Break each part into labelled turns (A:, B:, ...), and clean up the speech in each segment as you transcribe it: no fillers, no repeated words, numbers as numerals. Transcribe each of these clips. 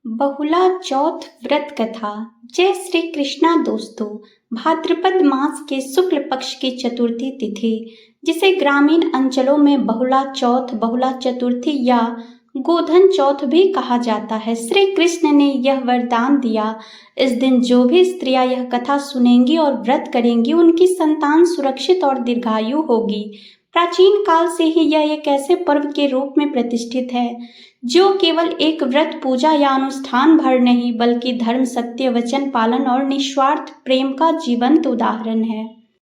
A: बहुला चौथ व्रत कथा। जय श्री कृष्णा दोस्तों। भाद्रपद मास के शुक्ल पक्ष की चतुर्थी तिथि, जिसे ग्रामीण अंचलों में बहुला चौथ, बहुला चतुर्थी या गोधन चौथ भी कहा जाता है, श्री कृष्ण ने यह वरदान दिया। इस दिन जो भी स्त्रियां यह कथा सुनेंगी और व्रत करेंगी, उनकी संतान सुरक्षित और दीर्घायु होगी। प्राचीन काल से ही यह एक ऐसे पर्व के रूप में प्रतिष्ठित है जो केवल एक व्रत, पूजा या अनुष्ठान भर नहीं, बल्कि धर्म, सत्य, वचन पालन और निस्वार्थ प्रेम का जीवंत उदाहरण है।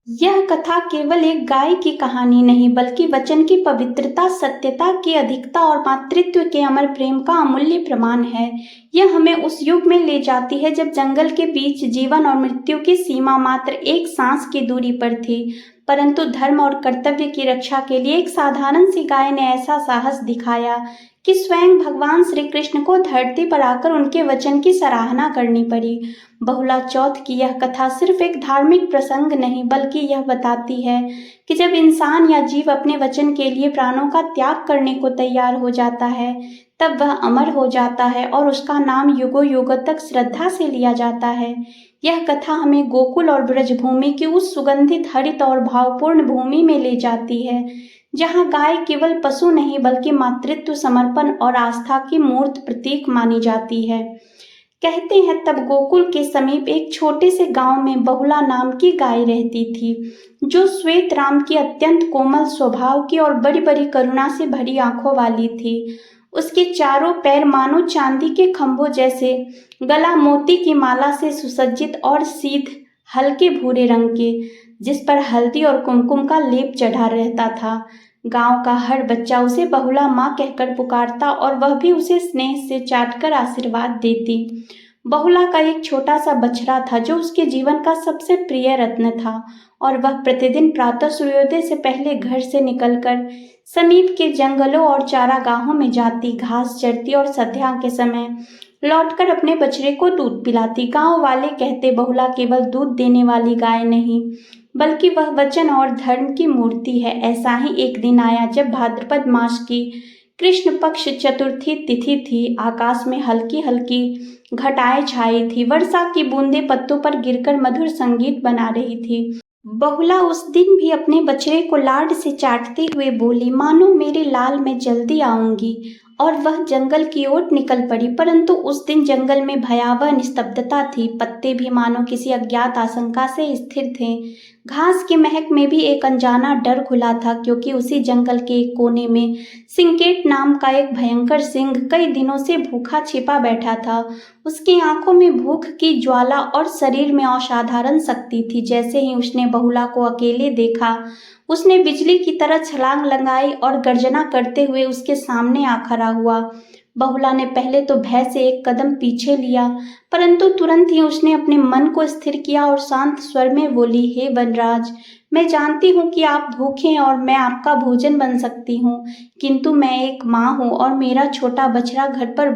A: यह कथा केवल एक गाय की कहानी नहीं, बल्कि वचन की पवित्रता, सत्यता की अधिकता और मातृत्व के अमर प्रेम का अमूल्य प्रमाण है। यह हमें उस युग में ले जाती है जब जंगल के बीच जीवन और मृत्यु की सीमा मात्र एक सांस की दूरी पर थी, परंतु धर्म और कर्तव्य की रक्षा के लिए एक साधारण सी गाय ने ऐसा साहस दिखाया कि स्वयं भगवान श्री कृष्ण को धरती पर आकर उनके वचन की सराहना करनी पड़ी। बहुला चौथ की यह कथा सिर्फ एक धार्मिक प्रसंग नहीं, बल्कि यह बताती है कि जब इंसान या जीव अपने वचन के लिए प्राणों का त्याग करने को तैयार हो जाता है, तब वह अमर हो जाता है और उसका नाम युगों युगों तक श्रद्धा से लिया जाता है। यह कथा हमें गोकुल और ब्रजभूमि की उस सुगंधित, हरित और भावपूर्ण भूमि में ले जाती है, जहाँ गाय केवल पशु नहीं, बल्कि मातृत्व, समर्पण और आस्था की मूर्त प्रतीक मानी जाती है। कहते हैं, तब गोकुल के समीप एक छोटे से गांव में बहुला नाम की गाय रहती थी, जो श्वेत राम की अत्यंत कोमल स्वभाव की और बड़ी बड़ी करुणा से भरी आंखों वाली थी। उसके चारों पैर मानो चांदी के खंभों जैसे, गला मोती की माला से सुसज्जित और सीध हल्के भूरे रंग के, जिस पर हल्दी और कुमकुम का लेप चढ़ा रहता था। गांव का हर बच्चा उसे बहुला माँ कहकर पुकारता और वह भी उसे स्नेह से चाटकर आशीर्वाद देती। बहुला का एक छोटा सा बछड़ा था जो उसके जीवन का सबसे प्रिय रत्न था, और वह प्रतिदिन प्रातः सूर्योदय से पहले घर से निकलकर समीप के जंगलों और चारागाहों में जाती, घास चरती और संध्या के समय लौटकर अपने बछड़े को दूध पिलाती। गांव वाले कहते, बहुला केवल दूध देने वाली गाय नहीं, बल्कि वह वचन और धर्म की मूर्ति है। ऐसा ही एक दिन आया जब भाद्रपद मास की कृष्ण पक्ष चतुर्थी तिथि थी। आकाश में हल्की हल्की घटाएं छाई थी, वर्षा की बूंदें पत्तों पर गिरकर मधुर संगीत बना रही थी। बहुला उस दिन भी अपने बछड़े को लाड से चाटते हुए बोली, मानो मेरे लाल, मैं जल्दी आऊंगी। और वह जंगल की ओर निकल पड़ी। परंतु उस दिन जंगल में भयावह निस्तब्धता थी। पत्ते भी मानो किसी अज्ञात आशंका से स्थिर थे। घास की महक में भी एक अनजाना डर घुला था, क्योंकि उसी जंगल के एक कोने में सिंकेट नाम का एक भयंकर सिंह कई दिनों से भूखा छिपा बैठा था। उसकी आंखों में भूख की ज्वाला और शरीर में असाधारण शक्ति थी। जैसे ही उसने बहुला को अकेले देखा, उसने बिजली की तरह छलांग लगाई और गर्जना करते हुए उसके सामने आ खड़ा हुआ। बहुला ने पहले तो भय से एक कदम पीछे लिया, परंतु तुरंत ही उसने अपने मन को स्थिर किया और शांत स्वर में बोली, हे वनराज, मैं जानती हूँ कि आप भूखे हैं और मैं आपका भोजन बन सकती हूँ, किंतु मैं एक माँ हूँ और मेरा छोटा बछड़ा घर पर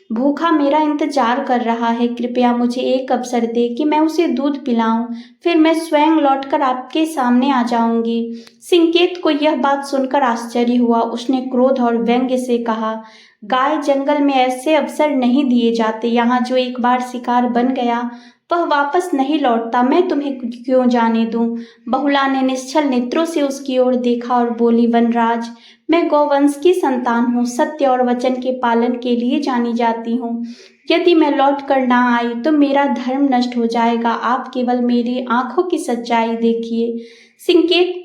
A: भूखा मेरा इंतजार कर रहा है। कृपया मुझे एक अवसर दे कि मैं उसे दूध पिलाऊं, फिर मैं स्वयं लौटकर आपके सामने आ जाऊंगी। सिंकेत को यह बात सुनकर आश्चर्य हुआ। उसने क्रोध और व्यंग्य से कहा, गाय जंगल में ऐसे अवसर नहीं दिए जाते। यहाँ जो एक बार शिकार बन गया वह वापस नहीं लौटता। मैं तुम्हें क्यों जाने दूं? बहुला ने निश्चल नेत्रों से उसकी ओर देखा और बोली, वनराज, मैं गौवंश की संतान हूँ, सत्य और वचन के पालन के लिए जानी जाती हूँ। यदि मैं लौट कर ना आई तो मेरा धर्म नष्ट हो जाएगा। आप केवल मेरी आंखों की सच्चाई देखिए। सिंकेत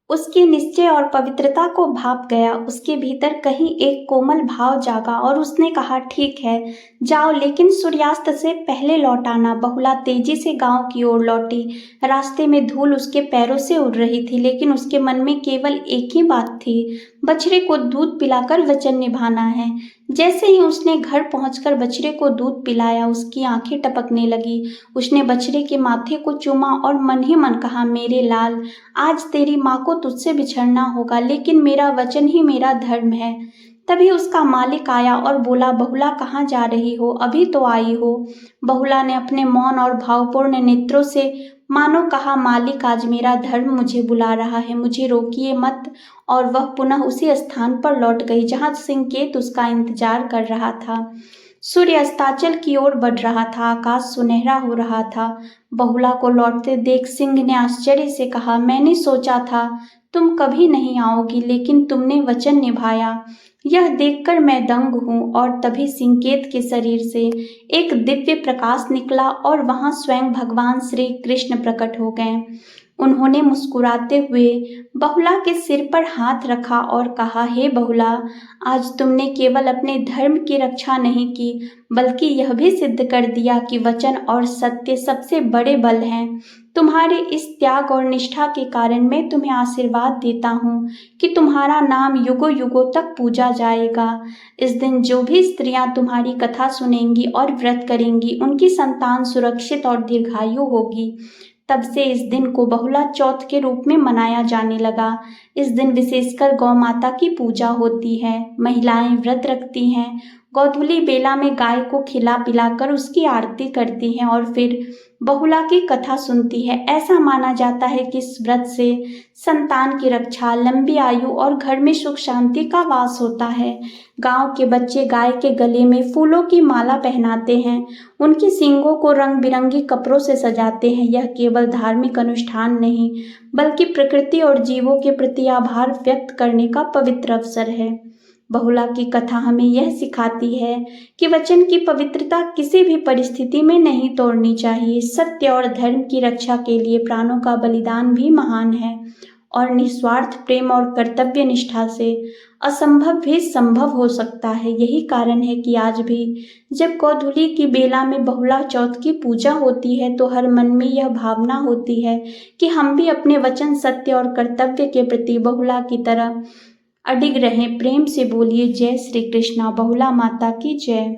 A: उसके निश्चय और पवित्रता को भाप गया। उसके भीतर कहीं एक कोमल भाव जागा और उसने कहा, ठीक है, जाओ, लेकिन सूर्यास्त से पहले लौट आना। बहुला तेजी से गांव की ओर लौटी। रास्ते में धूल उसके पैरों से उड़ रही थी, लेकिन उसके मन में केवल एक ही बात थी, बछड़े को दूध पिलाकर वचन निभाना है। जैसे ही उसने घर पहुंचकर बछड़े को दूध पिलाया, उसकी आंखें टपकने लगी। उसने बछड़े के माथे को चूमा और मन ही मन कहा, मेरे लाल, आज तेरी माँ को तुझसे बिछड़ना होगा, लेकिन मेरा वचन ही मेरा धर्म है। तभी उसका मालिक आया और बोला, बहुला, कहाँ जा रही हो? अभी तो आई हो। बहुला ने अपने मौन और भावपूर्ण नेत्रों से मानो कहा, मालिक, आज मेरा धर्म मुझे बुला रहा है, मुझे रोकिए मत। और वह पुनः उसी स्थान पर लौट गई जहाँ सिंकेत उसका इंतजार कर रहा था। सूर्य अस्ताचल की ओर बढ़ रहा था, आकाश सुनहरा हो रहा था। बहुला को लौटते देख सिंह ने आश्चर्य से कहा, मैंने सोचा था तुम कभी नहीं आओगी, लेकिन तुमने वचन निभाया। यह देखकर मैं दंग हूँ। और तभी सिंकेत के शरीर से एक दिव्य प्रकाश निकला और वहां स्वयं भगवान श्री कृष्ण प्रकट हो गए। उन्होंने मुस्कुराते हुए बहुला के सिर पर हाथ रखा और कहा, हे बहुला, आज तुमने केवल अपने धर्म की रक्षा नहीं की, बल्कि यह भी सिद्ध कर दिया कि वचन और सत्य सबसे बड़े बल हैं। तुम्हारे इस त्याग और निष्ठा के कारण मैं तुम्हें आशीर्वाद देता हूँ कि तुम्हारा नाम युगों युगों तक पूजा जाएगा। इस दिन जो भी स्त्रियां तुम्हारी कथा सुनेंगी और व्रत करेंगी, उनकी संतान सुरक्षित और दीर्घायु होगी। तब से इस दिन को बहुला चौथ के रूप में मनाया जाने लगा। इस दिन विशेषकर गौ माता की पूजा होती है। महिलाएं व्रत रखती हैं, गोधूली बेला में गाय को खिला पिलाकर उसकी आरती करती हैं और फिर बहुला की कथा सुनती है। ऐसा माना जाता है कि इस व्रत से संतान की रक्षा, लंबी आयु और घर में सुख शांति का वास होता है। गांव के बच्चे गाय के गले में फूलों की माला पहनाते हैं, उनकी सींगों को रंग बिरंगी कपड़ों से सजाते हैं। यह केवल धार्मिक अनुष्ठान नहीं, बल्कि प्रकृति और जीवों के प्रति आभार व्यक्त करने का पवित्र अवसर है। बहुला की कथा हमें यह सिखाती है कि वचन की पवित्रता किसी भी परिस्थिति में नहीं तोड़नी चाहिए। सत्य और धर्म की रक्षा के लिए प्राणों का बलिदान भी महान है और निस्वार्थ प्रेम और कर्तव्य निष्ठा से असंभव भी संभव हो सकता है। यही कारण है कि आज भी जब गोधूली की बेला में बहुला चौथ की पूजा होती है, तो हर मन में यह भावना होती है कि हम भी अपने वचन, सत्य और कर्तव्य के प्रति बहुला की तरह अडिग रहें। प्रेम से बोलिए जय श्री कृष्णा। बहुला माता की जय।